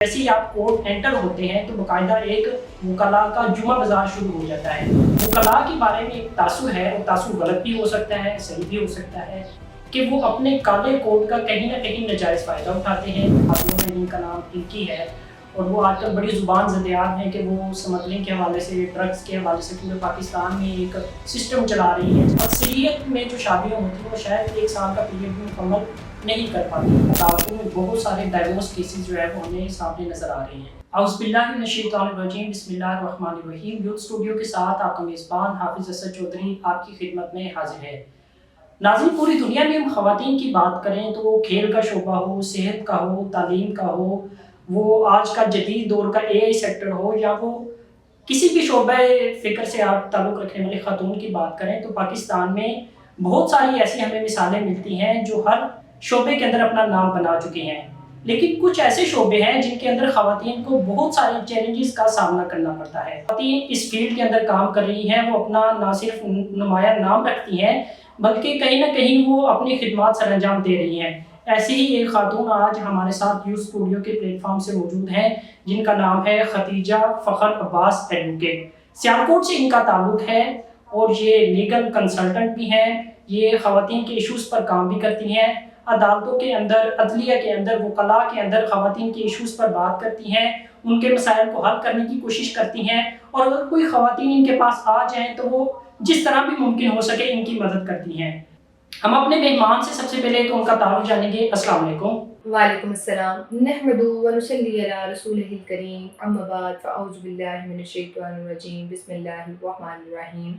جیسے ہی آپ court inter ہوتے ہیں تو باقاعدہ ایک وکلاء کا جمعہ بازار شروع ہو جاتا ہے۔ وکلاء کے بارے میں ایک تاثر ہے، اور تاثر غلط بھی ہو سکتا ہے، صحیح بھی ہو سکتا ہے، کہ وہ اپنے کالے کوٹ کا کہیں نہ کہیں ناجائز فائدہ اٹھاتے ہیں۔ خاتون ہے جن کا نام پنکی ہے، اور وہ آج کل بڑی زبان زدیات ہیں کہ وہ اسمگلنگ کے حوالے سے، ڈرگس کے حوالے سے پورے پاکستان میں ایک سسٹم چلا رہی ہیں۔ اکثریت میں جو شادیاں ہوتی ہیں وہ شاید 1 سال کا پیریڈ بھی مکمل نہیں کر پاتی۔ عدالتوں میں بہت سارے ڈائیورس کیسز جو ہے وہ ہمیں سامنے نظر آ رہے ہیں۔ اعوذ باللہ من الشیطان الرجیم، بسم اللہ الرحمن الرحیم۔ یوتھ اسٹوڈیو کے ساتھ آپ کا میزبان حافظ اسد چودھری آپ کی خدمت میں حاضر ہے۔ ناظرین، پوری دنیا میں ہم خواتین کی بات کریں تو وہ کھیل کا شعبہ ہو، صحت کا ہو، تعلیم کا ہو، وہ آج کا جدید دور کا AI سیکٹر ہو، یا وہ کسی بھی شعبہ فکر سے آپ تعلق رکھنے والے خاتون کی بات کریں، تو پاکستان میں بہت ساری ایسی ہمیں مثالیں ملتی ہیں جو ہر شعبے کے اندر اپنا نام بنا چکے ہیں۔ لیکن کچھ ایسے شعبے ہیں جن کے اندر خواتین کو بہت ساری چیلنجز کا سامنا کرنا پڑتا ہے۔ خواتین اس فیلڈ کے اندر کام کر رہی ہیں، وہ اپنا نہ صرف نمایاں نام رکھتی ہیں بلکہ کہیں نہ کہیں وہ اپنی خدمات سر انجام دے رہی ہیں۔ ایسی ہی ایک خاتون آج ہمارے ساتھ یوتھ اسٹوڈیو کے پلیٹ فارم سے موجود ہیں، جن کا نام ہے ختیجہ فخر عباس ایڈوکیٹ۔ سیالکوٹ سے ان کا تعلق ہے، اور یہ لیگل کنسلٹنٹ بھی ہیں۔ یہ خواتین کے ایشوز پر کام بھی کرتی ہیں، عدالتوں کے اندر، عدلیہ کے اندر، وکلاء کے اندر خواتین کے ایشوز پر بات کرتی ہیں، ان کے مسائل کو حل کرنے کی کوشش کرتی ہیں، اور اگر کوئی خواتین ان کے پاس آ جائیں تو وہ جس طرح بھی ممکن ہو سکے ان کی مدد کرتی ہیں۔ ہم اپنے مہمان سے سب سے پہلے تو ان کا تعارف جانیں گے۔ السلام علیکم۔ وعلیکم السلام۔ نحمد ونصلی علی رسولہ الکریم، اما بعد فاعوذ باللہ من الشیطان الرجیم، بسم اللہ الرحمن الرحیم۔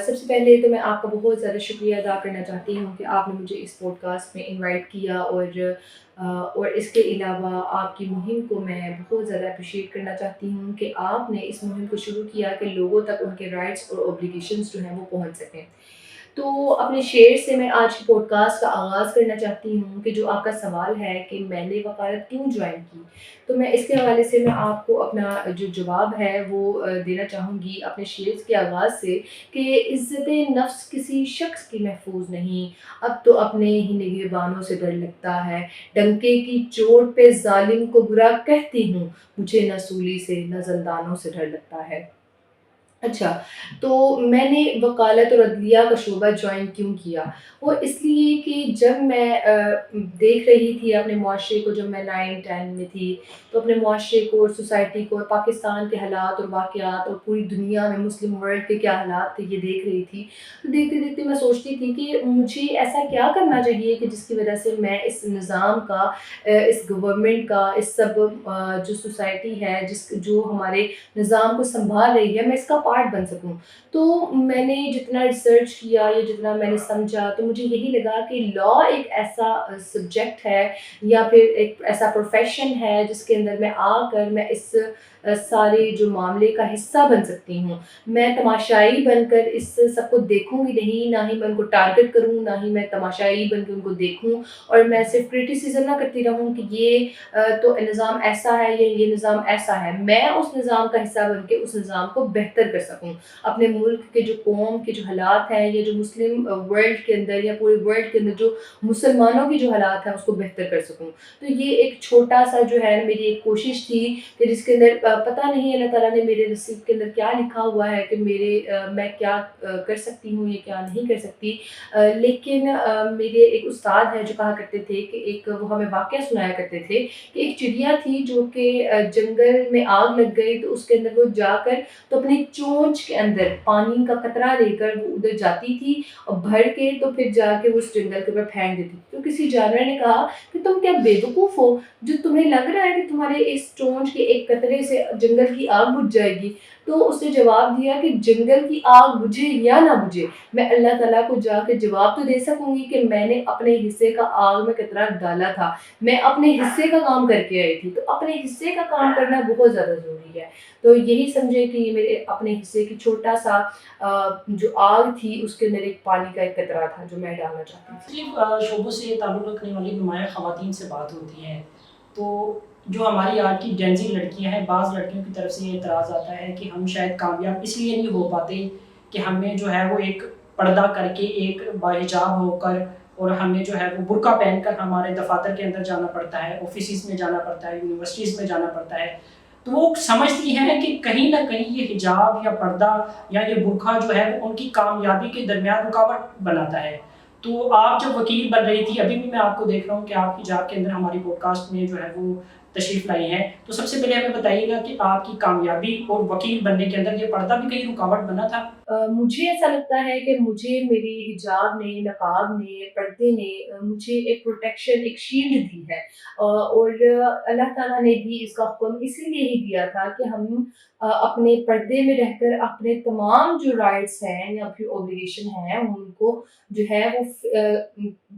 سب سے پہلے تو میں آپ کا بہت زیادہ شکریہ ادا کرنا چاہتی ہوں کہ آپ نے مجھے اس پوڈ کاسٹ میں انوائٹ کیا، اور اس کے علاوہ آپ کی مہم کو میں بہت زیادہ اپریشیٹ کرنا چاہتی ہوں کہ آپ نے اس مہم کو شروع کیا کہ لوگوں تک ان کے رائٹس اور اوبلیگیشنز جو ہیں وہ پہنچ سکیں۔ تو اپنے شعر سے میں آج کی پوڈ کاسٹ کا آغاز کرنا چاہتی ہوں کہ جو آپ کا سوال ہے کہ میں نے وکالت کیوں جوائن کی، تو میں اس کے حوالے سے میں آپ کو اپنا جو جواب ہے وہ دینا چاہوں گی اپنے شعر کے آغاز سے کہ عزت نفس کسی شخص کی محفوظ نہیں، اب تو اپنے ہی نگہبانوں سے ڈر لگتا ہے، ڈنکے کی چوٹ پہ ظالم کو برا کہتی ہوں، مجھے نہ سولی سے نہ زندانوں سے ڈر لگتا ہے۔ اچھا، تو میں نے وکالت اور عدلیہ کا شعبہ جوائن کیوں کیا؟ وہ اس لیے کہ جب میں دیکھ رہی تھی اپنے معاشرے کو، جب میں 9-10 میں تھی تو اپنے معاشرے کو اور سوسائٹی کو اور پاکستان کے حالات اور واقعات اور پوری دنیا میں مسلم ورلڈ کے کیا حالات تھے یہ دیکھ رہی تھی، تو دیکھتے دیکھتے میں سوچتی تھی کہ مجھے ایسا کیا کرنا چاہیے کہ جس کی وجہ سے میں اس نظام کا، اس گورنمنٹ کا، اس سب جو سوسائٹی ہے جو ہمارے نظام کو سنبھال رہی ہے، میں اس کا پارٹ بن سکوں۔ تو میں نے جتنا ریسرچ کیا یا جتنا میں نے سمجھا تو مجھے یہی لگا کہ لا ایک ایسا سبجیکٹ ہے یا پھر ایک ایسا پروفیشن ہے جس کے اندر میں آ کر میں اس سارے جو معاملے کا حصہ بن سکتی ہوں۔ میں تماشائی بن کر اس سب کو دیکھوں گی نہیں، نہ ہی میں ان کو ٹارگٹ کروں، نہ ہی میں تماشائی بن کے ان کو دیکھوں، اور میں صرف کرٹیسزم نہ کرتی رہوں کہ یہ تو نظام ایسا ہے یا یہ نظام ایسا ہے۔ میں اس نظام کا حصہ بن کے اس نظام کو بہتر کر سکوں، اپنے ملک کے جو قوم کے جو حالات ہیں یا جو مسلم ورلڈ کے اندر یا پورے ورلڈ کے اندر جو مسلمانوں کی جو حالات ہیں اس کو بہتر کر سکوں۔ تو یہ ایک چھوٹا سا جو ہے میری ایک کوشش تھی کہ جس کے اندر پتہ نہیں اللہ تعالیٰ نے میرے نصیب کے اندر کیا لکھا ہوا ہے کہ میں کیا کر سکتی ہوں یا کیا نہیں کر سکتی، لیکن میرے ایک استاد ہیں جو کہا کرتے تھے کہ وہ ہمیں واقعہ سنایا کرتے تھے کہ ایک چڑیا تھی جو کہ جنگل میں آگ لگ گئی تو اس کے اندر وہ جا کر تو اپنی چونچ کے اندر پانی کا قطرہ لے کر وہ ادھر جاتی تھی اور بھر کے تو پھر جا کے وہ اس جنگل کے اوپر پھینک دیتی تھی۔ تو کسی جانور نے کہا کہ تم کیا بے وقوف ہو، جو تمہیں لگ رہا ہے کہ تمہارے اس چونچ کے ایک قطرے سے جنگل کی آگ بجھ جائے گی؟ تو اس نے جواب دیا کہ جنگل کی آگ بجھے یا نہ بجھے، میں اللہ تعالیٰ کو جا کے جواب تو دے سکوں گی کہ میں نے اپنے حصے کا آگ میں قطرہ ڈالا تھا، میں اپنے حصے کا کام کر کے آئی تھی۔ تو اپنے حصے کا کام کرنا بہت زیادہ ضروری ہے۔ تو یہی سمجھے کہ یہ میرے اپنے حصے کی چھوٹا سا جو آگ تھی اس کے اندر ایک پانی کا ایک قطرہ تھا جو میں ڈالنا چاہتی تھی۔ شعبوں سے تعلق رکھنے والی نمایاں خواتین سے بات ہوتی ہے، تو جو ہماری آج کی جینزی لڑکیاں ہیں، بعض لڑکیوں کی طرف سے یہ اعتراض آتا ہے کہ ہم شاید کامیاب اس لیے نہیں ہو پاتے کہ ہمیں جو ہے وہ ایک پردہ کر کے، ایک باحجاب ہو کر اور ہمیں جو ہے وہ برقع پہن کر ہمارے دفاتر کے اندر جانا پڑتا ہے، آفیسز میں جانا پڑتا ہے، یونیورسٹیز میں جانا پڑتا ہے، تو وہ سمجھتی ہیں کہ کہیں نہ کہیں یہ حجاب یا پردہ یا یہ برقع جو ہے وہ ان کی کامیابی کے درمیان رکاوٹ بناتا ہے۔ تو آپ جب وکیل بن رہی تھی، ابھی بھی میں آپ کو دیکھ رہا ہوں کہ آپ حجاب کے اندر ہماری پوڈ کاسٹ میں جو ہے وہ تشریف لائی ہیں، تو سب سے پہلے ہمیں بتائیے گا کہ آپ کی کامیابی اور وکیل بننے کے اندر یہ پردہ بھی کہیں رکاوٹ بنا تھا؟ مجھے ایسا لگتا ہے کہ مجھے میری حجاب نے، نقاب نے، پردے نے مجھے ایک پروٹیکشن، ایک شیلڈ دی ہے، اور اللہ تعالیٰ نے بھی اس کا حکم اسی لیے ہی دیا تھا کہ ہم اپنے پردے میں رہ کر اپنے تمام جو رائٹس ہیں یا پھر اوبلیگیشن ہیں ان کو جو ہے وہ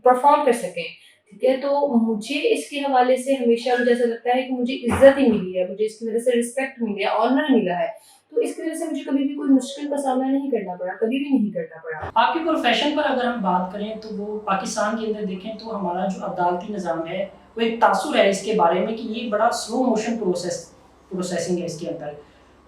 پرفارم کر سکیں، ٹھیک ہے۔ تو مجھے اس کے حوالے سے ہمیشہ مجھے ایسا لگتا ہے کہ مجھے عزت ہی ملی ہے، مجھے اس کی وجہ سے رسپیکٹ ملی ہے، آنر ملا ہے، تو اس کی وجہ سے مجھے کبھی بھی کوئی مشکل کا سامنا نہیں کرنا پڑا، کبھی بھی نہیں کرنا پڑا۔ آپ کے پروفیشن پر اگر ہم بات کریں تو وہ پاکستان کے اندر دیکھیں تو ہمارا جو عدالتی نظام ہے وہ ایک تاثر ہے اس کے بارے میں کہ یہ بڑا سلو موشن پروسیسنگ ہے اس کے اندر۔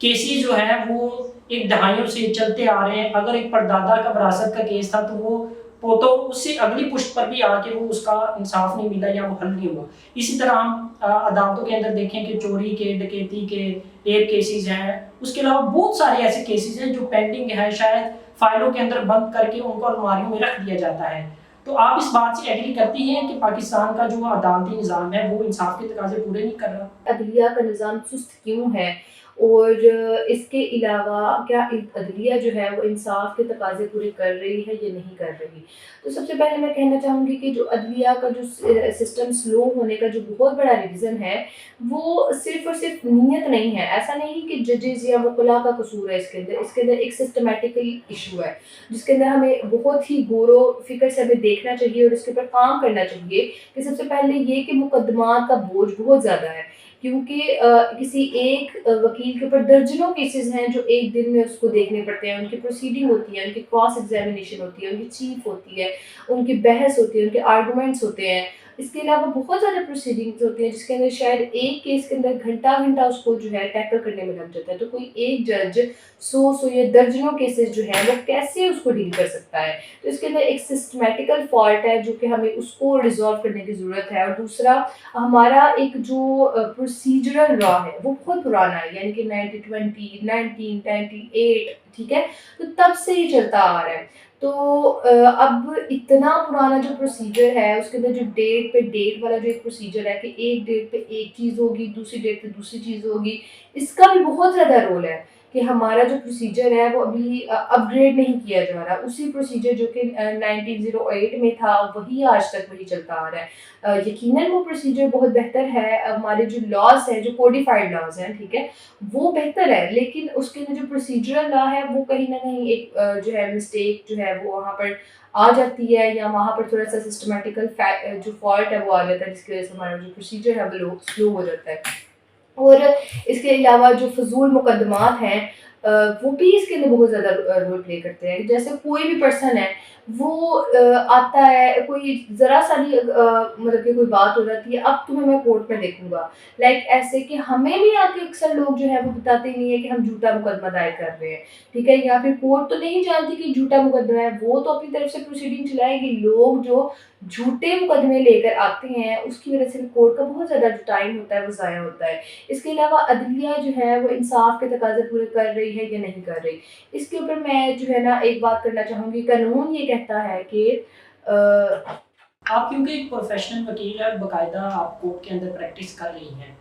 کیسز جو ہیں وہ ایک دہائیوں سے چلتے آ رہے ہیں، اگر ایک پردادا کا وراثت کا کیس تھا تو وہ پوتوں اس سے اگلی پشت پر بھی آ کے وہ اس کا انصاف نہیں ملا یا وہ حل نہیں ہوا۔ اسی طرح ہم عدالتوں کے اندر دیکھیں کہ چوری کے، ڈکیتی کے، ریپ کیسز ہیں، اس کے علاوہ بہت سارے ایسے کیسز ہیں جو پینڈنگ ہے، شاید فائلوں کے اندر بند کر کے ان کو الماریوں میں رکھ دیا جاتا ہے۔ تو آپ اس بات سے ایگری کرتی ہیں کہ پاکستان کا جو عدالتی نظام ہے وہ انصاف کے تقاضے پورے نہیں کر رہا؟ عدلیہ کا نظام سست کیوں ہے، اور اس کے علاوہ کیا عدلیہ جو ہے وہ انصاف کے تقاضے پورے کر رہی ہے یا نہیں کر رہی؟ تو سب سے پہلے میں کہنا چاہوں گی کہ جو عدلیہ کا جو سسٹم سلو ہونے کا جو بہت بڑا ریزن ہے وہ صرف اور صرف نیت نہیں ہے۔ ایسا نہیں کہ ججز یا وکلاء کا قصور ہے، اس کے اندر ایک سسٹمیٹیکل ایشو ہے جس کے اندر ہمیں بہت ہی غور و فکر سے ہمیں دیکھنا چاہیے اور اس کے اوپر کام کرنا چاہیے کہ سب سے پہلے یہ کہ مقدمات کا بوجھ بہت زیادہ ہے، کیونکہ کسی ایک وکیل کے اوپر درجنوں کیسز ہیں جو ایک دن میں اس کو دیکھنے پڑتے ہیں، ان کی پروسیڈنگ ہوتی ہے، ان کی کراس ایگزامینیشن ہوتی ہے، ان کی چیف ہوتی ہے، ان کی بحث ہوتی ہے، ان کے آرگومنٹس ہوتے ہیں، اس کے علاوہ بہت زیادہ پروسیڈنگز ہوتی ہیں جس کے اندر شاید ایک کیس کے اندر گھنٹہ گھنٹہ اس کو جو ہے ٹیکل کرنے میں لگ جاتا ہے۔ تو کوئی ایک جج سو یا درجنوں کیسز جو ہیں وہ کیسے اس کو ڈیل کر سکتا ہے؟ تو اس کے اندر ایک سسٹمیٹیکل فالٹ ہے جو کہ ہمیں اس کو ریزالو کرنے کی ضرورت ہے۔ اور دوسرا، ہمارا ایک جو پروسیجرل لا ہے وہ بہت پرانا ہے، یعنی کہ 1998، ٹھیک ہے، تو تب سے یہ چلتا آ رہا ہے۔ تو اب اتنا پرانا جو پروسیجر ہے اس کے اندر جو ڈیٹ پہ ڈیٹ والا جو ایک پروسیجر ہے کہ ایک ڈیٹ پہ ایک چیز ہوگی، دوسری ڈیٹ پہ دوسری چیز ہوگی، اس کا بھی بہت زیادہ رول ہے کہ ہمارا جو پروسیجر ہے وہ ابھی اپ گریڈ نہیں کیا جا رہا، اسی پروسیجر جو کہ 1908 میں تھا وہی آج تک وہی چلتا آ رہا ہے۔ یقیناً وہ پروسیجر بہت بہتر ہے، ہمارے جو لاز ہیں، جو کوڈیفائڈ لاز ہیں، ٹھیک ہے، وہ بہتر ہے، لیکن اس کے اندر جو پروسیجرل لا ہے وہ کہیں نہ کہیں ایک جو ہے مسٹیک جو ہے وہ وہاں پر آ جاتی ہے، یا وہاں پر تھوڑا سا سسٹمیٹیکل جو فالٹ ہے وہ آ جاتا ہے جس کی وجہ سے ہمارا جو پروسیجر ہے وہ سلو ہو جاتا ہے۔ اور اس کے علاوہ جو فضول مقدمات ہیں وہ بھی اس کے اندر بہت زیادہ رول پلے کرتے ہیں۔ جیسے کوئی بھی پرسن ہے وہ آتا ہے، کوئی ذرا سا بھی مطلب کہ کوئی بات ہو جاتی ہے، اب تمہیں میں کورٹ میں دیکھوں گا، لائک ایسے کہ ہمیں بھی آ کے اکثر لوگ جو ہے وہ بتاتے نہیں ہیں کہ ہم جھوٹا مقدمہ دائر کر رہے ہیں، ٹھیک ہے، یا پھر کورٹ تو نہیں جانتی کہ جھوٹا مقدمہ ہے، وہ تو اپنی طرف سے پروسیڈنگ چلائے گی۔ لوگ جو جھوٹے مقدمے لے کر آتے ہیں اس کی وجہ سے کورٹ کا بہت زیادہ جو ٹائم ہوتا ہے وہ ضائع ہوتا ہے۔ اس کے علاوہ عدلیہ جو ہے وہ انصاف کے تقاضے پورے کر رہی ہے یا نہیں کر رہی، اس کے اوپر میں جو ہے نا ایک بات کرنا چاہوں گی۔ قانون یہ کہتا ہے کہ آپ کیونکہ ایک پروفیشنل وکیل ہے، باقاعدہ آپ کورٹ کے اندر پریکٹس کر رہی ہیں،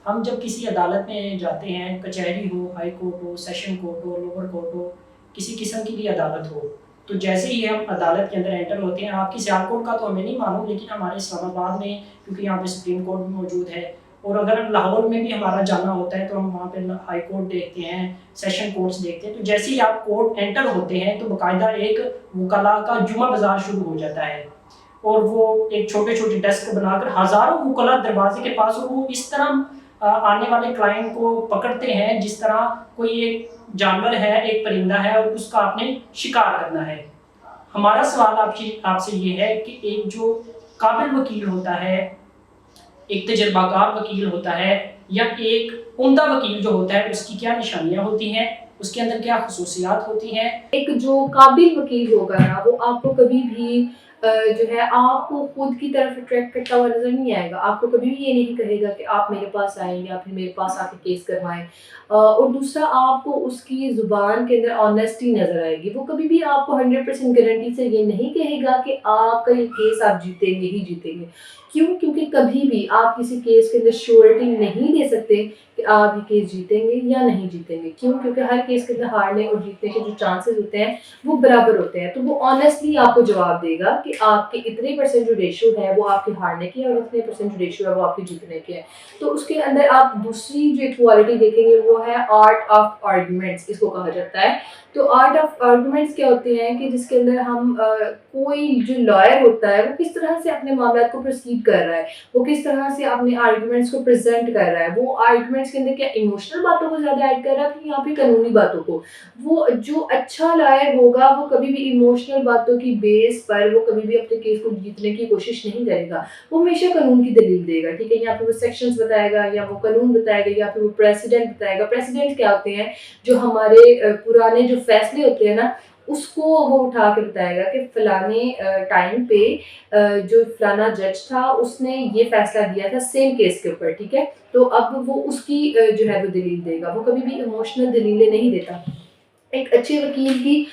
ہم جب کسی عدالت میں جاتے ہیں، کچہری ہو، ہائی کورٹ ہو، سیشن کورٹ ہو، لوور کورٹ ہو، کسی قسم کی بھی عدالت ہو، تو جیسے ہی ہم عدالت کے اندر انٹر ہوتے ہیں، آپ کی سیال کوٹ کا تو ہمیں نہیں معلوم، لیکن ہمارے اسلام آباد میں کیونکہ یہاں پہ سپریم کورٹ بھی موجود ہے، اور اگر لاہور میں بھی ہمارا جانا ہوتا ہے تو ہم وہاں پہ ہائی کورٹ دیکھتے ہیں، سیشن کورٹس دیکھتے ہیں، تو جیسے ہی آپ کورٹ انٹر ہوتے ہیں تو باقاعدہ ایک وکلاء کا جمعہ بازار شروع ہو جاتا ہے، اور وہ ایک چھوٹے چھوٹے ڈیسک بنا کر ہزاروں وکلاء دروازے کے پاس، اور وہ اس طرح آنے والے کلائنٹ کو پکڑتے ہیں جس طرح کوئی ایک جانور ہے، ایک پرندہ ہے، اور اس کا آپ نے شکار کرنا ہے۔ ہمارا سوال آپ سے یہ ہے کہ ایک جو قابل وکیل ہوتا ہے، ایک تجربہ کار وکیل ہوتا ہے، یا ایک عمدہ وکیل جو ہوتا ہے، اس کی کیا نشانیاں ہوتی ہیں، اس کے اندر کیا خصوصیات ہوتی ہیں؟ ایک جو قابل وکیل ہوگا نا وہ آپ کو کبھی بھی جو ہے آپ کو خود کی طرف اٹریکٹ کرتا ہوا نظر نہیں آئے گا. آپ کو کبھی بھی یہ نہیں کہے گا کہ آپ میرے پاس آئیں یا پھر میرے پاس آ کے کیس کروائیں. اور دوسرا آپ کو اس کی زبان کے اندر آنیسٹی نظر آئے گی. وہ کبھی بھی آپ کو 100% گارنٹی سے یہ نہیں کہے گا کہ آپ کا یہ کیس آپ جیتیں گے ہی جیتیں گے. کیوں؟ کیونکہ کبھی بھی آپ کسی کیس کے اندر شیورٹی نہیں دے سکتے کہ آپ یہ کیس جیتیں گے یا نہیں جیتیں گے. کیوں؟ کیونکہ ہر کیس کے اندر ہارنے اور جیتنے کے جو چانسز ہوتے ہیں وہ برابر ہوتے ہیں. تو وہ آنیسٹلی آپ کو جواب دے گا کہ آپ کے اتنے پرسنٹ جو ریشو ہے وہ آپ کے ہارنے کی ہے اور اتنے پرسنٹ جو ریشو ہے وہ آپ کے جیتنے کی ہے. تو اس کے اندر آپ دوسری جو کوالٹی دیکھیں گے وہ ہے آرٹ آف آرگومنٹس، اس کو کہا جاتا ہے. تو آرٹ آف آرگومنٹس کیا ہوتے ہیں کہ جس کے اندر ہم کوئی جو لائر ہوتا ہے وہ کس طرح سے اپنے معاملات کو پروسیڈ کر رہا ہے، وہ کس طرح سے اپنے آرگومنٹس کو پریزنٹ کر رہا ہے. وہ آرگومنٹس کے اندر کیا ایموشنل باتوں کو زیادہ ایڈ کر رہا ہے کہ یہاں پہ قانونی باتوں کو. وہ جو اچھا لائر ہوگا وہ کبھی بھی ایموشنل باتوں کی بیس پر وہ کبھی بھی اپنے کیس کو جیتنے کی کوشش نہیں کرے گا. وہ ہمیشہ قانون کی دلیل دے گا. ٹھیک ہے، یا پھر وہ سیکشنز بتائے گا یا وہ قانون بتائے گا یا پھر وہ پریسیڈنٹ بتائے گا. پریسیڈنٹ کیا ہوتے ہیں؟ جو ہمارے پرانے جو فیصلے ہوتے ہیں نا اس کو وہ اٹھا کے بتائے گا کہ فلانے ٹائم پہ جو فلانا جج تھا اس نے یہ فیصلہ دیا تھا سیم کیس کے اوپر. ٹھیک ہے، تو اب وہ اس کی جو ہے وہ دلیل دے گا. وہ کبھی بھی ایموشنل دلیلیں نہیں دیتا. ایک اچھے وکیل کی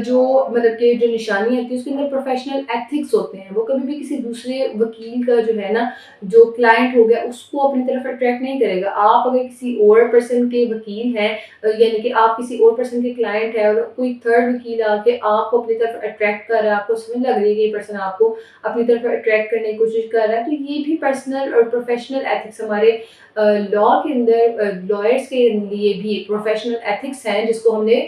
جو مطلب کہ جو نشانی ہوتی ہے اس کے اندر پروفیشنل ایتھکس ہوتے ہیں. وہ کبھی بھی کسی دوسرے وکیل کا جو ہے نا جو کلائنٹ ہو گیا اس کو اپنی طرف اٹریکٹ نہیں کرے گا. آپ اگر کسی اور پرسن کے وکیل ہیں یعنی کہ آپ کسی اور پرسن کے کلائنٹ ہیں اور کوئی تھرڈ وکیل آ کے آپ کو اپنی طرف اٹریکٹ کر رہا ہے، آپ کو سمجھ لگ رہی ہے کہ یہ پرسن آپ کو اپنی طرف اٹریکٹ کرنے کی کوشش کر رہا ہے، تو یہ بھی پرسنل اور پروفیشنل ایتھکس ہمارے لا کے اندر لائرس کے لیے بھی پروفیشنل ایتھکس ہیں جس کو ہم نے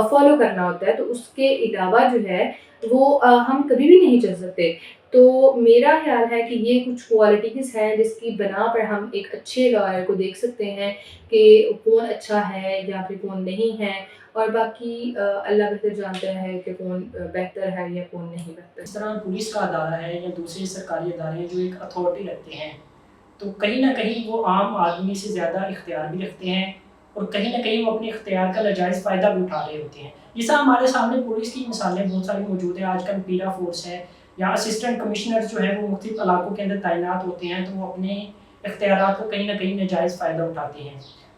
فالو کرنا ہوتا ہے. تو اس کے علاوہ جو ہے وہ ہم کبھی بھی نہیں چل سکتے. تو میرا خیال ہے کہ یہ کچھ کوالٹیز ہیں جس کی بنا پر ہم ایک اچھے لائر کو دیکھ سکتے ہیں کہ کون اچھا ہے یا پھر کون نہیں ہے. اور باقی اللہ بہتر جانتا ہے کہ کون بہتر ہے یا کون نہیں بہتر. اس طرح پولیس کا ادارہ ہے یا دوسرے سرکاری ادارے جو ایک اتھارٹی رکھتے ہیں تو کہیں نہ کہیں وہ عام آدمی سے زیادہ اختیار بھی رکھتے ہیں اور کہیں نہ کہیں وہ اپنے اختیار کا ناجائز فائدہ بھی اٹھا رہے ہوتے ہیں. جیسا ہمارے سامنے پولیس کی مثالیں بہت ساری موجود ہیں. آج کل پیرا فورس ہے یا اسسٹنٹ کمشنر جو ہے وہ مختلف علاقوں کے اندر تعینات ہوتے ہیں تو وہ اپنے اختیارات کو کہیں نہ کہیں ناجائز فائدہ اٹھاتے ہیں.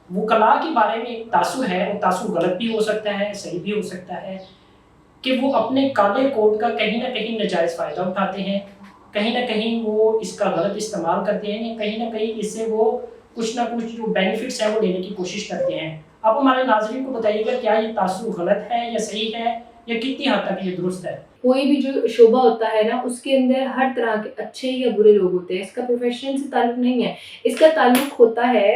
وکلاء کے بارے میں ایک تاثر ہے اور تاثر غلط بھی ہو سکتا ہے صحیح بھی ہو سکتا ہے کہ وہ اپنے کالے کوٹ کا کہیں نہ کہیں ناجائز فائدہ اٹھاتے ہیں. کہیں نہ کہیں وہ اس کا غلط استعمال کرتے ہیں یا کہیں نہ کہیں اس سے وہ کچھ نہ کچھ جو بینیفٹس ہیں وہ لینے کی کوشش کرتے ہیں. آپ ہمارے ناظرین کو بتائیے گا کیا یہ تاثر غلط ہے یا صحیح ہے یا کتنی حد تک یہ درست ہے؟ کوئی بھی جو شعبہ ہوتا ہے نا اس کے اندر ہر طرح کے اچھے یا برے لوگ ہوتے ہیں. اس کا پروفیشن سے تعلق نہیں ہے، اس کا تعلق ہوتا ہے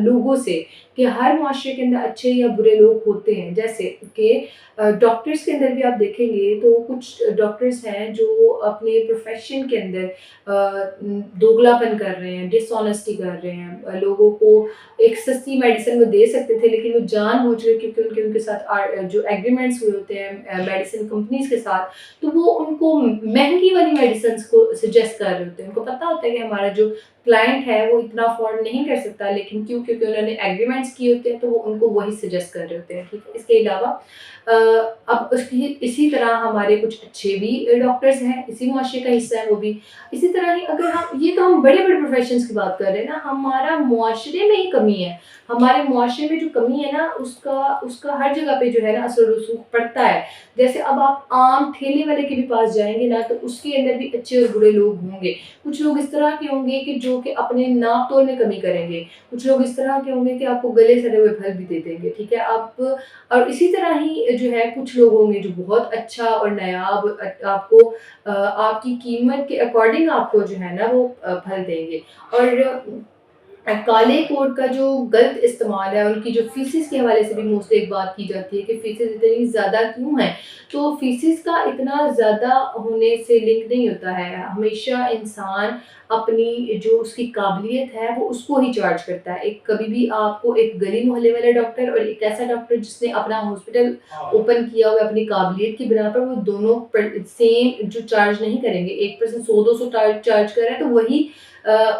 لوگوں سے کہ ہر معاشرے کے اندر اچھے یا برے لوگ ہوتے ہیں. جیسے کہ ڈاکٹرز کے اندر بھی آپ دیکھیں گے تو کچھ ڈاکٹرز ہیں جو اپنے پروفیشن کے اندر دوگلا پن کر رہے ہیں، ڈس آنیسٹی کر رہے ہیں. لوگوں کو ایک سستی میڈیسن وہ دے سکتے تھے لیکن وہ جان بوجھ کر کیونکہ ان کے ساتھ جو ایگریمنٹس ہوئے ہوتے ہیں میڈیسن کمپنیز کے ساتھ تو وہ ان کو مہنگی والی میڈیسنس کو سجیسٹ کر رہے ہوتے ہیں. ان کو پتہ ہوتا ہے کہ ہمارا جو کلائنٹ ہے وہ اتنا افورڈ نہیں کر سکتا لیکن کیونکہ انہوں نے ایگریمنٹس کیے ہوتے ہیں تو وہ ان کو وہی سجیسٹ کر رہے ہوتے ہیں. ٹھیک ہے، اس کے علاوہ اب اسی طرح ہمارے کچھ اچھے بھی ڈاکٹرز ہیں، اسی معاشرے کا حصہ ہے وہ بھی. اسی طرح ہی اگر یہ تو ہم بڑے بڑے پروفیشنز کی بات کر رہے ہیں نا، ہمارا معاشرے میں ہی کمی ہے. ہمارے معاشرے میں جو کمی ہے نا اس کا ہر جگہ پہ جو ہے نا اثر و رسوخ پڑتا ہے. جیسے اب آپ عام ٹھیلے والے کے بھی پاس جائیں گے نا تو اس کے اندر بھی اچھے اور برے لوگ ہوں گے. کچھ لوگ اس طرح کے ہوں گے کہ جو کہ اپنے ناپ تول میں کمی کریں گے. کچھ لوگ اس طرح کے ہوں گے کہ آپ کو گلے سڑے ہوئے پھل بھی دے دیں گے. ٹھیک ہے، اور اسی طرح ہی جو ہے کچھ لوگ ہوں گے جو بہت اچھا اور نایاب آپ کو آپ کی قیمت کے اکارڈنگ آپ کو جو ہے نا وہ پھل دیں گے. اور کالے کوٹ کا جو غلط استعمال ہے ان کی جو فیسز کے حوالے سے بھی موسٹلی ایک بات کی جاتی ہے کہ فیسز اتنی زیادہ کیوں ہیں. تو فیسز کا اتنا زیادہ ہونے سے لنک نہیں ہوتا ہے. ہمیشہ انسان اپنی جو اس کی قابلیت ہے وہ اس کو ہی چارج کرتا ہے. کبھی بھی آپ کو ایک گلی محلے والا ڈاکٹر اور ایک ایسا ڈاکٹر جس نے اپنا ہاسپٹل اوپن کیا ہوا ہے اپنی قابلیت کی بنا پر، وہ دونوں سیم جو چارج نہیں کریں گے. ایک پرسن 100-200 چارج کر رہا ہے تو وہی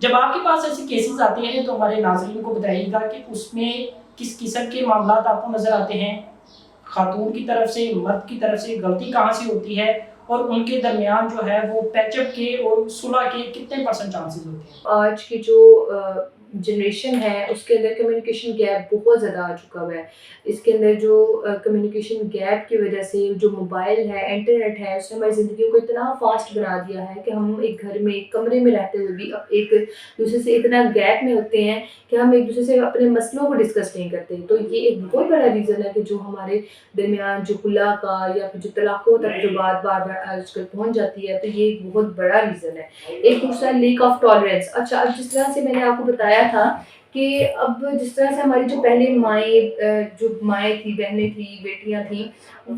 جب آپ کے پاس ایسے کیسز آتے ہیں تو ہمارے ناظرین کو بتائیے گا کہ اس میں کس قسم کے معاملات آپ کو نظر آتے ہیں، خاتون کی طرف سے، مرد کی طرف سے غلطی کہاں سے ہوتی ہے، اور ان کے درمیان جو ہے وہ پیچ اپ کے اور صلح کے کتنے % چانسز ہوتے ہیں؟ آج کی جو جنریشن ہے اس کے اندر کمیونیکیشن گیپ بہت زیادہ آ چکا ہوا ہے. اس کے اندر جو کمیونیکیشن گیپ کی وجہ سے جو موبائل ہے، انٹرنیٹ ہے، اس نے ہماری زندگیوں کو اتنا فاسٹ بنا دیا ہے کہ ہم ایک گھر میں ایک کمرے میں رہتے ہوئے بھی اب ایک دوسرے سے اتنا گیپ میں ہوتے ہیں کہ ہم ایک دوسرے سے اپنے مسئلوں کو ڈسکس نہیں کرتے. تو یہ ایک بہت بڑا ریزن ہے کہ جو ہمارے درمیان جو خلا کا یا پھر جو طلاقوں تک جو بات بار بار آج کل پہنچ جاتی ہے، تو یہ ایک بہت بڑا ریزن ہے. ایک دوسرا لیک آف ٹالرنس. اچھا، اب جس طرح سے میں نے آپ کو بتایا تھا کہ اب جس طرح سے ہماری جو پہلے مائیں تھیں، بہنیں تھیں، بیٹیاں تھیں،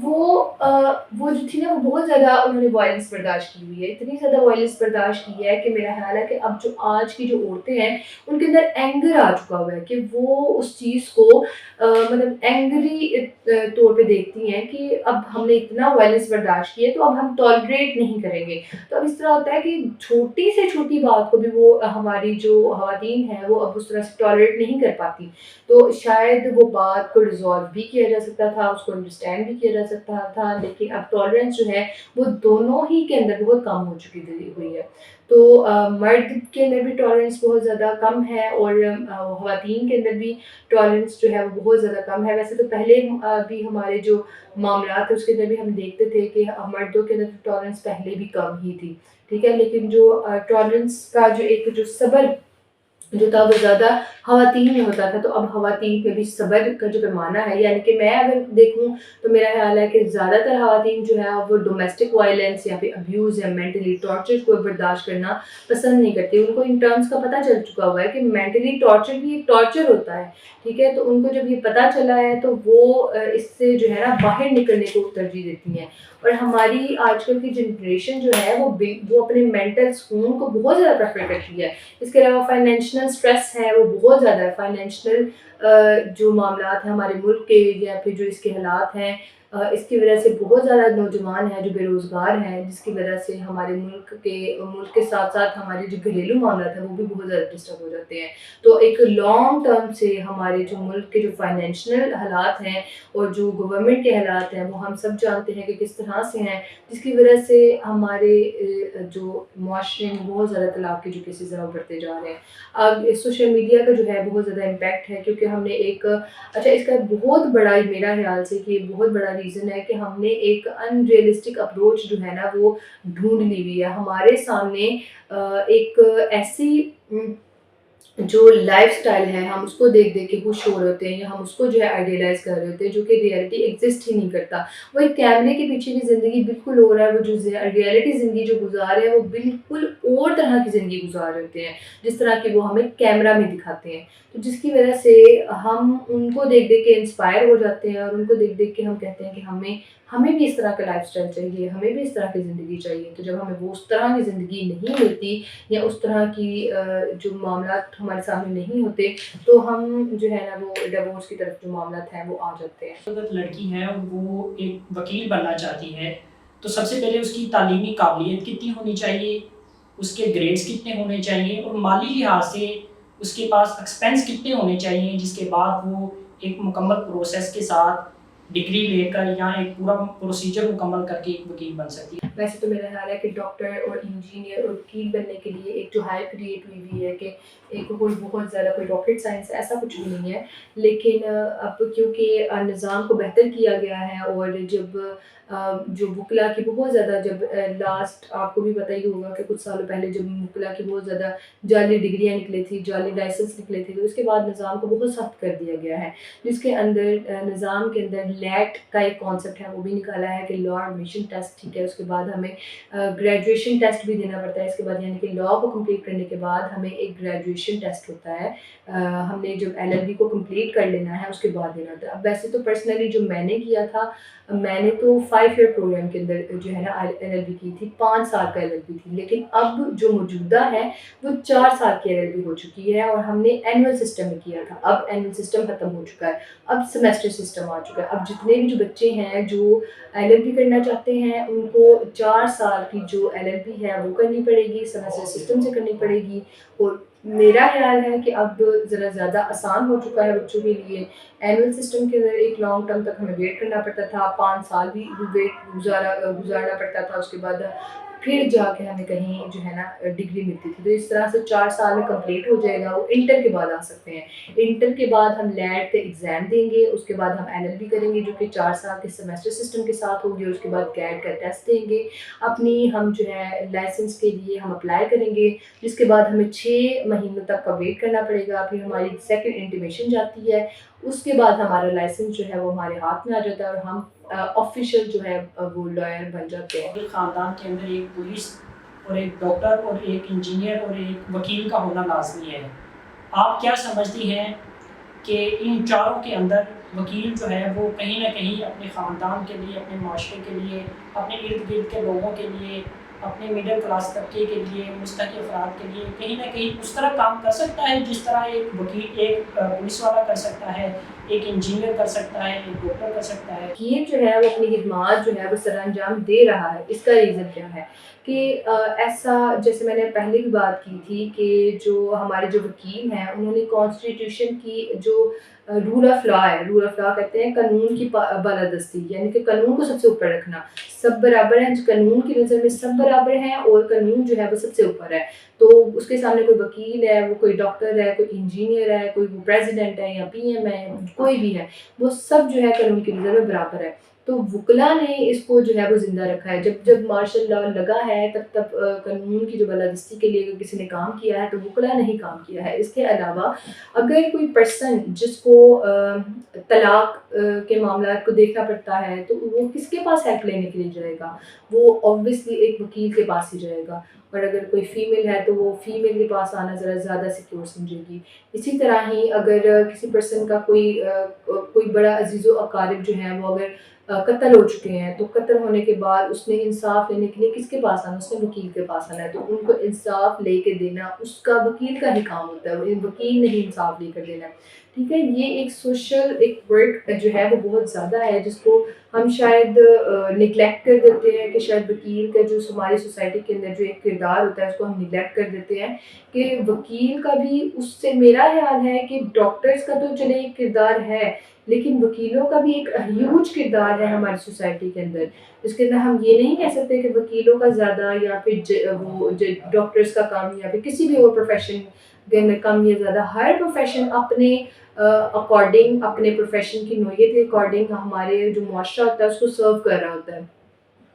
وہ جو تھی نا، وہ بہت زیادہ انہوں نے وائلنس برداشت کی ہوئی ہے. اتنی زیادہ وائلنس برداشت کی ہے کہ میرا خیال ہے کہ اب جو آج کی جو عورتیں ہیں ان کے اندر اینگر آ چکا ہوا ہے کہ وہ اس چیز کو مطلب اینگری طور پہ دیکھتی ہیں کہ اب ہم نے اتنا وائلنس برداشت کی ہے تو اب ہم ٹالریٹ نہیں کریں گے. تو اب اس طرح ہوتا ہے کہ چھوٹی سے چھوٹی بات کو بھی وہ ہماری جو خواتین ہیں وہ اب اس طرح سے ٹالریٹ نہیں کر پاتی. تو شاید وہ بات کو ریزالو بھی کیا جا سکتا تھا، اس کو انڈرسٹینڈ بھی کیا جا سکتا تھا، لیکن اب ٹالرنس جو ہے وہ دونوں ہی کے اندر بہت کم ہو چکی ہوئی ہے. تو مرد کے اندر بھی ٹالرنس بہت زیادہ کم ہے اور خواتین کے اندر بھی ٹالرنس جو ہے وہ بہت زیادہ کم ہے. ویسے تو پہلے بھی ہمارے جو معاملات اس کے اندر بھی ہم دیکھتے تھے کہ مردوں کے اندر ٹالرنس پہلے بھی کم ہی تھی، ٹھیک ہے، لیکن جو ٹالرنس کا جو ایک جو صبر جو تھا وہ زیادہ خواتین میں ہوتا تھا. تو اب خواتین پہ بھی صبر کا جو پیمانہ ہے، یعنی کہ میں اگر دیکھوں تو میرا خیال ہے کہ زیادہ تر خواتین جو ہے وہ ڈومیسٹک وائلنس یا پھر ابیوز یا مینٹلی ٹارچر کو برداشت کرنا پسند نہیں کرتی. ان کو ان ٹرمز کا پتہ چل چکا ہوا ہے کہ مینٹلی ٹارچر بھی ایک ٹارچر ہوتا ہے، ٹھیک ہے. تو ان کو جب یہ پتہ چلا ہے تو وہ اس سے جو ہے نا باہر نکلنے کو ترجیح دیتی ہیں. اور ہماری آج کل کی جنریشن جو ہے وہ اپنے مینٹل سکون کو بہت زیادہ پریفر کرتی ہے. اس کے علاوہ فائنینشیل اسٹریس ہے وہ بہت زیادہ ہے. فائنینشیل جو معاملات ہیں ہمارے ملک کے یا پھر جو اس کے حالات ہیں، اس کی وجہ سے بہت زیادہ نوجوان ہیں جو بے روزگار ہیں، جس کی وجہ سے ہمارے ملک کے ساتھ ساتھ ہمارے جو گھریلو معاملات ہیں وہ بھی بہت زیادہ ڈسٹرب ہو جاتے ہیں. تو ایک لانگ ٹرم سے ہمارے جو ملک کے جو فائنینشیل حالات ہیں اور جو گورنمنٹ کے حالات ہیں وہ ہم سب جانتے ہیں کہ کس طرح سے ہیں، جس کی وجہ سے ہمارے جو معاشرے میں بہت زیادہ طلاق کے جو کیسز ہیں وہ بڑھتے جا رہے ہیں. اب سوشل میڈیا کا جو ہے بہت زیادہ امپیکٹ ہے، کیونکہ ہم نے اچھا، اس کا بہت بڑا میرا خیال سے کہ بہت بڑا ریزن ہے کہ ہم نے ایک ان ریئلسٹک اپروچ جو ہے نا وہ ڈھونڈ لی ہوئی ہے. ہمارے سامنے ایک ایسی جو لائف سٹائل ہے ہم اس کو دیکھ کے خوش ہو رہے ہوتے ہیں، یا ہم اس کو جو ہے آئیڈیلائز کر رہے ہوتے ہیں جو کہ ریئلٹی ایگزسٹ ہی نہیں کرتا. وہ ایک کیمرے کے پیچھے کی زندگی بالکل ہو رہا ہے، وہ جو ریئلٹی زندگی جو گزار رہے ہیں وہ بالکل اور طرح کی زندگی گزار رہے ہوتے ہیں جس طرح کی وہ ہمیں کیمرہ میں دکھاتے ہیں. تو جس کی وجہ سے ہم ان کو دیکھ کے انسپائر ہو جاتے ہیں اور ان کو دیکھ کے ہم کہتے ہیں کہ ہمیں بھی اس طرح کا لائف سٹائل چاہیے، ہمیں بھی اس طرح کی زندگی چاہیے. تو جب ہمیں وہ اس طرح کی زندگی نہیں ملتی یا اس طرح کی جو معاملات ہمارے سامنے نہیں ہوتے تو ہم جو ہے نا وہ ڈیورس کی طرف جو معاملات ہیں وہ آ جاتے ہیں. اگر لڑکی ہے اور وہ ایک وکیل بننا چاہتی ہے تو سب سے پہلے اس کی تعلیمی قابلیت کتنی ہونی چاہیے، اس کے گریڈز کتنے ہونے چاہیے، اور مالی لحاظ سے اس کے پاس ایکسپینس کتنے ہونے چاہیے، جس کے بعد وہ ایک مکمل پروسیس کے ساتھ ڈگری لے کر یا ایک پورا پروسیجر مکمل کر کے ایک وکیل بن سکتی ہے. ویسے تو میرا خیال ہے کہ ڈاکٹر اور انجینئر اور وکیل بننے کے لیے ایک جو ہائپ کریٹ ہوئی ہوئی ہے کہ ایک کوئی بہت زیادہ کوئی راکٹ سائنس ایسا کچھ بھی نہیں ہے. لیکن اب کیونکہ نظام کو بہتر کیا گیا ہے اور جب جو وکلا کی بہت زیادہ جب لاسٹ آپ کو بھی پتہ ہی ہوگا کہ کچھ سالوں پہلے جب وکلا کی بہت زیادہ جعلی ڈگریاں نکلی تھی، جعلی لائسنس نکلے تھے، تو اس کے بعد نظام کو بہت سخت کر دیا گیا ہے، جس کے اندر نظام کے اندر لیٹ کا ایک کانسیپٹ ہے وہ بھی نکالا ہے کہ لا ایڈمیشن ٹیسٹ، ٹھیک ہے، اس کے بعد ہمیں گریجویشن ٹیسٹ بھی دینا پڑتا ہے. اس کے بعد یعنی کہ لا کو کمپلیٹ کرنے کے بعد ہمیں ایک گریجویشن ٹیسٹ ہوتا ہے، ہم نے جب LLB کو کمپلیٹ کر لینا ہے اس کے بعد دینا ہوتا ہے. اب ویسے تو پرسنلی جو میں نے کیا تھا، میں نے تو 5 ایئر پروگرام کے اندر جو ہے نا LLB کی تھی، 5 سال کا LLB تھی. لیکن اب جو موجودہ ہے وہ 4 سال کی LLB ہو چکی ہے اور ہم نے اینول سسٹم میں کیا تھا. اب اینول سسٹم ختم ہو چکا ہے، اب سیمیسٹر سسٹم آ چکا ہے. اب جتنے بھی جو بچے ہیں جو LLB کرنا چاہتے ہیں ان کو 4 سال کی جو LLB ہے وہ کرنی پڑے گی، سیمیسٹر سسٹم سے کرنی پڑے گی. اور میرا خیال ہے کہ اب ذرا زیادہ آسان ہو چکا ہے بچوں کے لیے. اینول سسٹم کے اندر ایک لانگ ٹرم تک ہمیں ویٹ کرنا پڑتا تھا, 5 سال بھی ویٹ گزارنا پڑتا تھا. اس کے بعد پھر جا کے ہمیں کہیں جو ہے نا ڈگری ملتی تھی. تو اس طرح سے 4 سال میں کمپلیٹ ہو جائے گا. وہ انٹر کے بعد آ سکتے ہیں. انٹر کے بعد ہم لیٹ کا ایگزام دیں گے, اس کے بعد ہم LLB کریں گے جو کہ 4 سال کے سیمیسٹر سسٹم کے ساتھ ہوگی, اور اس کے بعد گیٹ کا ٹیسٹ دیں گے. اپنی ہم جو ہے لائسنس کے لیے ہم اپلائی کریں گے, جس کے بعد ہمیں 6 مہینوں تک کا ویٹ کرنا پڑے گا. پھر ہماری سیکنڈ انٹیمیشن جاتی ہے, اس کے بعد ہمارا لائسنس جو ہے وہ ہمارے ہاتھ میں آ جاتا ہے, اور ہم آفیشیل جو ہے وہ لائر بن جاتے ہیں. ایک خاندان کے اندر ایک پولیس اور ایک ڈاکٹر اور ایک انجینئر اور ایک وکیل کا ہونا لازمی ہے. آپ کیا سمجھتی ہیں کہ ان چاروں کے اندر وکیل جو ہے وہ کہیں نہ کہیں اپنے خاندان کے لیے, اپنے معاشرے کے لیے, اپنے ارد گرد کے لوگوں کے لیے, اپنے مڈل کلاس طبقے کے لیے, مستحق افراد کے لیے کہیں نہ کہیں اس طرح کام کر سکتا ہے جس طرح ایک وکیل, ایک پولیس والا کر سکتا ہے, ایک انجینئر کر سکتا ہے, ایک ڈاکٹر کر سکتا ہے؟ وکیل جو ہے وہ اپنی خدمات جو ہے وہ سر انجام دے رہا ہے. اس کا ریزن کیا ہے کہ ایسا, جیسے میں نے پہلے بھی بات کی تھی کہ جو ہمارے جو وکیل ہیں انہوں نے کانسٹیٹیوشن کی جو رول آف لا ہے, رول آف لا کہتے ہیں قانون کی بالادستی, یعنی کہ قانون کو سب سے اوپر رکھنا. سب برابر ہیں, قانون کی نظر میں سب برابر ہیں, اور قانون جو ہے وہ سب سے اوپر ہے. تو اس کے سامنے کوئی وکیل ہے, وہ کوئی ڈاکٹر ہے, کوئی انجینئر ہے, کوئی پریزیڈنٹ ہے یا PM ہے, کوئی بھی ہے, وہ سب جو ہے قانون کی نظر میں برابر ہے. تو وکلا نے اس کو جو ہے وہ زندہ رکھا ہے. جب جب مارشل لا لگا ہے تب قانون کی جو بالادستی کے لیے کسی نے کام کیا ہے تو وکلا نے ہی کام کیا ہے. اس کے علاوہ اگر کوئی پرسن جس کو طلاق کے معاملات کو دیکھنا پڑتا ہے تو وہ کس کے پاس ہیلپ لینے کے لیے جائے گا؟ وہ اوبویسلی ایک وکیل کے پاس ہی جائے گا. اور اگر کوئی فیمیل ہے تو وہ فیمیل کے پاس آنا ذرا زیادہ سیکیور سمجھے گی. اسی طرح ہی اگر کسی پرسن کا کوئی بڑا عزیز و اقارب جو ہیں وہ اگر قتل ہو چکے ہیں, تو قتل ہونے کے بعد اس نے انصاف لینے کے لیے کس کے پاس آنا؟ اس نے وکیل کے پاس آنا ہے. تو ان کو انصاف لے کے دینا اس کا وکیل کا ہی کام ہوتا ہے, وکیل نے ہی انصاف لے کر دینا ہے. ٹھیک ہے, یہ ایک سوشل ایک ورک جو ہے وہ بہت زیادہ ہے جس کو ہم شاید نگلیکٹ کر دیتے ہیں, کہ شاید وکیل کا جو ہماری سوسائٹی کے اندر جو ایک کردار ہوتا ہے اس کو ہم نگلیکٹ کر دیتے ہیں. کہ وکیل کا بھی اس سے, میرا خیال ہے کہ ڈاکٹرز کا تو چلے ایک کردار ہے, لیکن وکیلوں کا بھی ایک ہیوج کردار ہے ہماری سوسائٹی کے اندر. اس کے اندر ہم یہ نہیں کہہ سکتے کہ وکیلوں کا زیادہ یا پھر وہ ڈاکٹرز کا کم یا پھر کسی بھی اور پروفیشن کے اندر کم یا زیادہ. ہر پروفیشن اپنے اکارڈنگ, اپنے پروفیشن کی نوعیت کے اکارڈنگ ہمارے جو معاشرہ ہوتا ہے اس کو سرو کر رہا ہوتا ہے.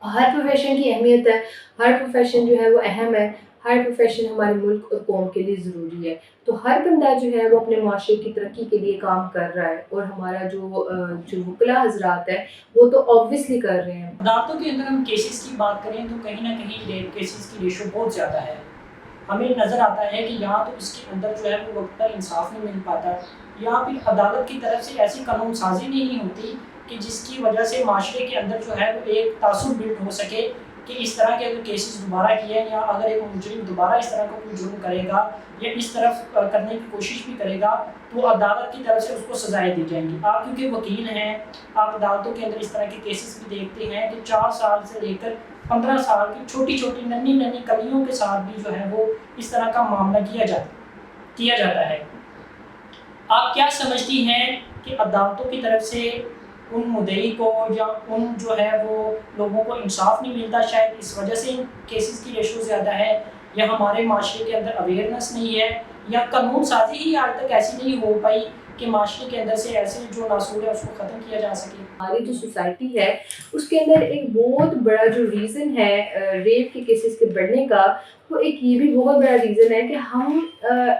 ہر پروفیشن کی اہمیت ہے, ہر پروفیشن جو ہے وہ اہم ہے, ہر پروفیشن ہمارے ملک اور قوم کے لیے ضروری ہے. تو ہر بندہ جو ہے وہ اپنے معاشرے کی ترقی کے لیے کام کر رہا ہے, اور ہمارا جو وکلا حضرات ہے وہ تو اوبویسلی کر رہے ہیں. عدالتوں کے اندر ہم کیسز کی بات کریں تو کہیں نہ کہیں ریپ کیسز کی ریشو بہت زیادہ ہے. ہمیں نظر آتا ہے کہ یہاں تو اس کے اندر جو ہے وہ وقت پر انصاف نہیں مل پاتا, یا پھر عدالت کی طرف سے ایسی قانون سازی نہیں ہوتی کہ جس کی وجہ سے معاشرے کے اندر جو ہے وہ ایک تاثر بلڈ ہو سکے کہ اس طرح کے اگر کیسز دوبارہ کیے, یا اگر ایک مجرم دوبارہ اس طرح کا کوئی جرم کرے گا یا اس طرف کرنے کی کوشش بھی کرے گا تو عدالت کی طرف سے اس کو سزائیں دی جائیں گی. آپ کیونکہ وکیل ہیں, آپ عدالتوں کے اندر اس طرح کے کیسز بھی دیکھتے ہیں کہ 4 سال سے لے کر 15 سال کی چھوٹی چھوٹی ننھی کلیوں کے ساتھ بھی جو ہے وہ اس طرح کا معاملہ کیا جاتا ہے. آپ کیا سمجھتی ہیں کہ عدالتوں کی طرف سے ان مدعی کو یا ان جو ہے وہ لوگوں کو انصاف نہیں ملتا, شاید اس وجہ سے ان کیسز کی ریشو زیادہ ہے, یا ہمارے معاشرے کے اندر اویئرنیس نہیں ہے, یا قانون سازی ہی آج تک ایسی نہیں ہو پائی کہ معاشرے کے اندر سے ایسے جو ناصور ہے اس کو ختم کیا جا سکے؟ ہماری جو سوسائٹی ہے اس کے اندر ایک بہت بڑا جو ریزن ہے ریپ کے کیسز کے بڑھنے کا, وہ ایک یہ بھی بہت بڑا ریزن ہے کہ ہم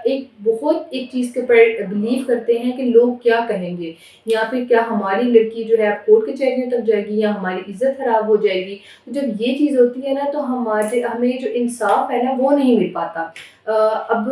ایک چیز کے اوپر بلیو کرتے ہیں کہ لوگ کیا کہیں گے, یا پھر کیا ہماری لڑکی جو ہے کورٹ کچہریوں تک جائے گی یا ہماری عزت خراب ہو جائے گی. جب یہ چیز ہوتی ہے نا تو ہمیں جو انصاف ہے نا وہ نہیں مل پاتا. اب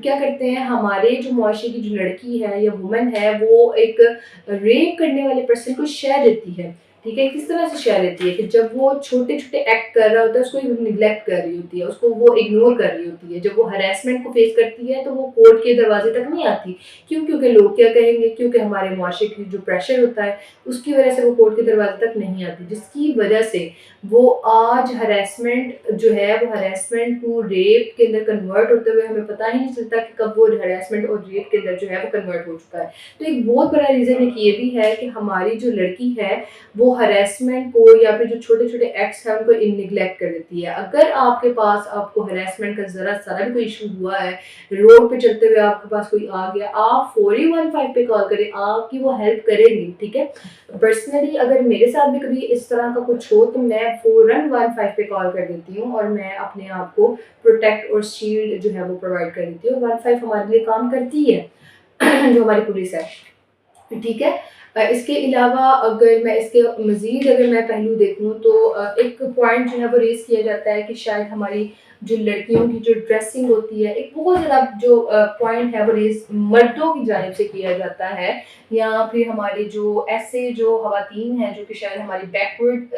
کیا کرتے ہیں, ہمارے جو معاشرے کی جو لڑکی ہے یا وومن ہے وہ ایک ریپ کرنے والے پرسن کو شے دیتی ہے. ٹھیک ہے، کس طرح سے شیئر رہتی ہے کہ جب وہ چھوٹے چھوٹے ایکٹ کر رہا ہوتا ہے اس کو نگلیکٹ کر رہی ہوتی ہے، اس کو وہ اگنور کر رہی ہوتی ہے، جب وہ ہراسمنٹ کو فیس کرتی ہے تو وہ کورٹ کے دروازے تک نہیں آتی. کیوں؟ کیونکہ لوگ کیا کہیں گے، کیونکہ ہمارے معاشرے کی جو پریشر ہوتا ہے اس کی وجہ سے وہ کورٹ کے دروازے تک نہیں آتی، جس کی وجہ سے وہ آج ہراسمنٹ جو ہے وہ ہراسمنٹ ٹو ریپ کے اندر کنورٹ ہوتے ہوئے ہمیں پتہ ہی نہیں چلتا کہ کب وہ ہراسمنٹ اور ریپ کے اندر جو ہے وہ کنورٹ ہو چکا ہے. تو ایک بہت بڑا ریزن ایک یہ بھی ہے کہ ہماری جو لڑکی ہے وہ ہراسمنٹ کو یا پھر جو چھوٹے چھوٹے ایکٹس ہیں ان کو نگلیکٹ کر دیتی ہے. اگر آپ کے پاس آپ کو ہراسمنٹ کا ذرا سارا بھی کوئی ایشو ہوا ہے، روڈ پہ چلتے ہوئے آپ کے پاس کوئی آ گیا، آپ فوری 15 پہ کال کریں، آپ کی وہ ہیلپ کرے گی. ٹھیک ہے، پرسنلی اگر میرے ساتھ بھی کبھی اس طرح کا کچھ ہو تو میں فوراً 15 پہ کال کر دیتی ہوں اور میں اپنے آپ کو پروٹیکٹ اور شیلڈ جو ہے وہ پرووائڈ کر دیتی ہوں. 15 ہمارے لیے کام کرتی ہے جو ہماری پولیس ہے. ٹھیک ہے، اس کے علاوہ اگر میں اس کے مزید اگر میں پہلو دیکھوں تو ایک پوائنٹ جو ہے وہ ریز کیا جاتا ہے کہ شاید ہماری جو لڑکیوں کی جو ڈریسنگ ہوتی ہے، ایک بہت زیادہ جو پوائنٹ ہے وہ ریز مردوں کی جانب سے کیا جاتا ہے، یا پھر ہماری جو ایسے جو خواتین ہیں جو کہ شاید ہماری بیکورڈ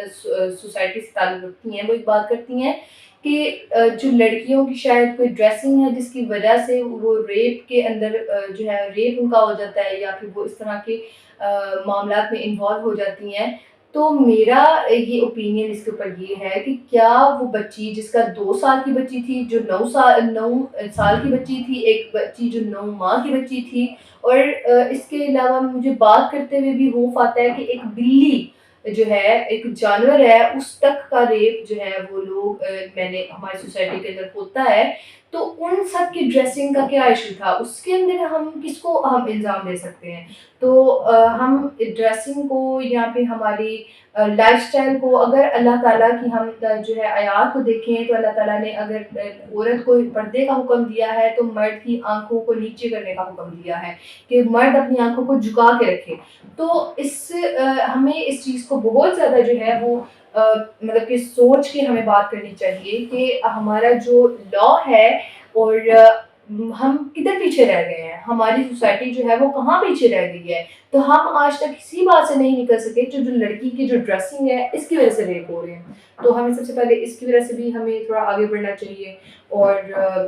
سوسائٹی سے تعلق رکھتی ہیں، وہ ایک بات کرتی ہیں کہ جو لڑکیوں کی شاید کوئی ڈریسنگ ہے جس کی وجہ سے وہ ریپ کے اندر جو ہے ریپ ان کا ہو جاتا ہے یا پھر وہ اس طرح کے معاملات میں انوالو ہو جاتی ہیں. تو میرا یہ اوپینین اس کے اوپر یہ ہے کہ کیا وہ بچی جس کا 2 سال کی بچی تھی، جو 9 سال کی بچی تھی، ایک بچی جو 9 ماہ کی بچی تھی، اور اس کے علاوہ مجھے بات کرتے ہوئے بھی خوف آتا ہے کہ ایک بلی جو ہے ایک جانور ہے اس تک کا ریپ جو ہے وہ لوگ میں نے ہماری سوسائٹی کے اندر ہوتا ہے. تو ان سب کی ڈریسنگ کا کیا ایشو تھا، اس کے اندر ہم کس کو ہم الزام دے سکتے ہیں؟ تو ہم ڈریسنگ کو یا پھر ہماری لائف سٹائل کو اگر اللہ تعالیٰ کی ہم جو ہے آیات کو دیکھیں تو اللہ تعالیٰ نے اگر عورت کو پردے کا حکم دیا ہے تو مرد کی آنکھوں کو نیچے کرنے کا حکم دیا ہے کہ مرد اپنی آنکھوں کو جھکا کے رکھے. تو اس ہمیں اس چیز کو بہت زیادہ جو ہے وہ مطلب کہ سوچ کے ہمیں بات کرنی چاہیے کہ ہمارا جو لا ہے اور ہم کدھر پیچھے رہ گئے ہیں، ہماری سوسائٹی جو ہے وہ کہاں پیچھے رہ گئی ہے. تو ہم آج تک کسی بات سے نہیں نکل سکے جو لڑکی کی جو ڈریسنگ ہے اس کی وجہ سے ریپ ہو رہے ہیں. تو ہمیں سب سے پہلے اس کی وجہ سے بھی ہمیں تھوڑا آگے بڑھنا چاہیے. اور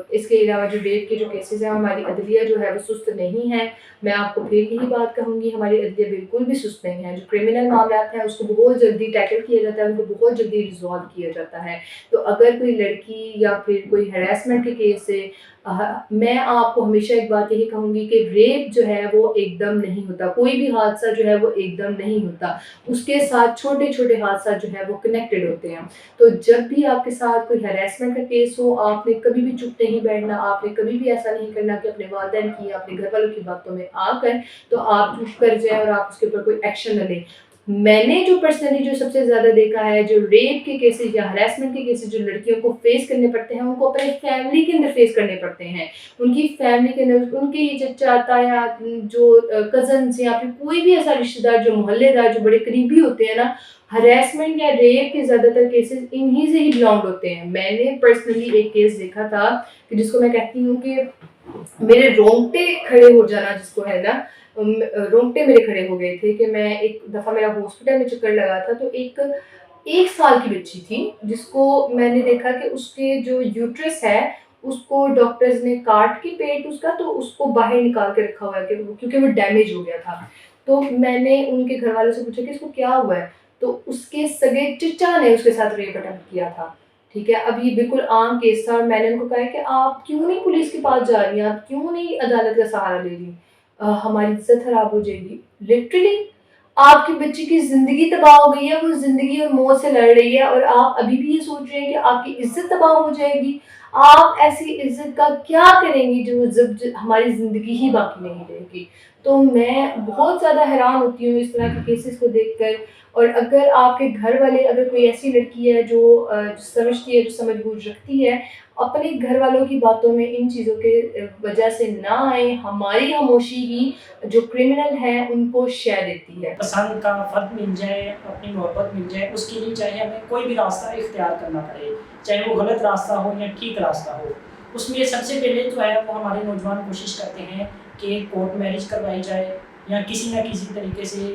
اس کے علاوہ جو ریپ کے جو کیسز ہیں ہماری عدلیہ جو ہے وہ سست نہیں ہے. میں آپ کو پھر یہی بات کہوں گی، ہماری عدلیہ بالکل بھی سست نہیں ہے. جو کرمنل معاملات ہیں اس کو بہت جلدی ٹیکل کیا جاتا ہے، ان کو بہت جلدی ریزالو کیا جاتا ہے. تو اگر کوئی لڑکی یا پھر کوئی ہراسمنٹ کے کیس سے میں آپ کو ہمیشہ ایک بات یہی کہوں گی کہ ریپ جو ہے وہ ایک دم نہیں ہوتا، کوئی بھی حادثہ جو ہے وہ ایک دم نہیں ہوتا، اس کے ساتھ چھوٹے چھوٹے حادثات جو ہے وہ کنیکٹڈ ہوتے ہیں. تو جب بھی آپ کے ساتھ کوئی ہراسمنٹ کا کیس ہو، آپ نے کبھی بھی چپ نہیں بیٹھنا، آپ نے کبھی بھی ایسا نہیں کرنا کہ اپنے والدین کی اپنے گھر والوں کی باتوں میں آ کر تو آپ چپ کر جائیں اور آپ اس کے اوپر کوئی ایکشن نہ لیں. میں نے جو پرسنلی جو سب سے زیادہ دیکھا ہے، جو ریپ کے کیسز یا ہراسمنٹ کے کیسز جو لڑکیوں کو فیس کرنے پڑتے ہیں، ان کو اپنے فیملی کے اندر فیس کرنے پڑتے ہیں. ان کی فیملی کے اندر ان کے چچا تایا جو کزنس یا پھر کوئی بھی ایسا رشتہ دار جو محلے دار جو بڑے قریبی ہوتے ہیں نا، ہراسمنٹ یا ریپ کے زیادہ تر کیسز انہی سے ہی بلانگ ہوتے ہیں. میں نے پرسنلی ایک کیس دیکھا تھا کہ جس کو میں کہتی ہوں کہ میرے رونگٹے کھڑے ہو جانا جس کو ہے نا، رونگٹے میرے کھڑے ہو گئے تھے کہ میں ایک دفعہ میرا ہاسپٹل میں چکر لگا تھا تو ایک سال کی بچی تھی جس کو میں نے دیکھا کہ اس کے جو یوٹرس ہے اس کو ڈاکٹرز نے کاٹ کے پیٹ اس کا تو اس کو باہر نکال کے رکھا ہوا ہے کیونکہ وہ ڈیمیج ہو گیا تھا. تو میں نے ان کے گھر والوں سے پوچھا کہ اس کو کیا ہوا ہے، تو اس کے سگے چچا نے اس کے ساتھ ریپ اٹیمپٹ کیا تھا. ٹھیک ہے، اب یہ بالکل عام کیس تھا اور میں نے ان کو کہا کہ آپ کیوں نہیں پولیس کے پاس جا رہی ہیں، آپ کیوں نہیں عدالت کا سہارا لے رہی، ہماری عزت خراب ہو جائے گی. لٹرلی آپ کی بچی کی زندگی تباہ ہو گئی ہے، وہ زندگی اور موت سے لڑ رہی ہے اور آپ ابھی بھی یہ سوچ رہے ہیں کہ آپ کی عزت تباہ ہو جائے گی. آپ ایسی عزت کا کیا کریں گی جو ہماری زندگی ہی باقی نہیں رہے گی. تو میں بہت زیادہ حیران ہوتی ہوں اس طرح کے کیسز کو دیکھ کر. اور اگر آپ کے گھر والے، اگر کوئی ایسی لڑکی ہے جو سمجھتی ہے، جو سمجھ بوجھ رکھتی ہے، اپنے گھر والوں کی باتوں میں ان چیزوں کے وجہ سے نہ آئے. ہماری خاموشی ہی جو کرمنل ہیں ان کو شے دیتی ہے. پسند کا فرد مل جائے، اپنی محبت مل جائے، اس کے لیے چاہے ہمیں کوئی بھی راستہ اختیار کرنا پڑے، چاہے وہ غلط راستہ ہو یا ٹھیک راستہ ہو. اس میں سب سے پہلے جو ہے وہ ہمارے نوجوان کوشش کرتے ہیں کہ کورٹ میرج کروائی جائے یا کسی نہ کسی طریقے سے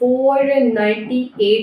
498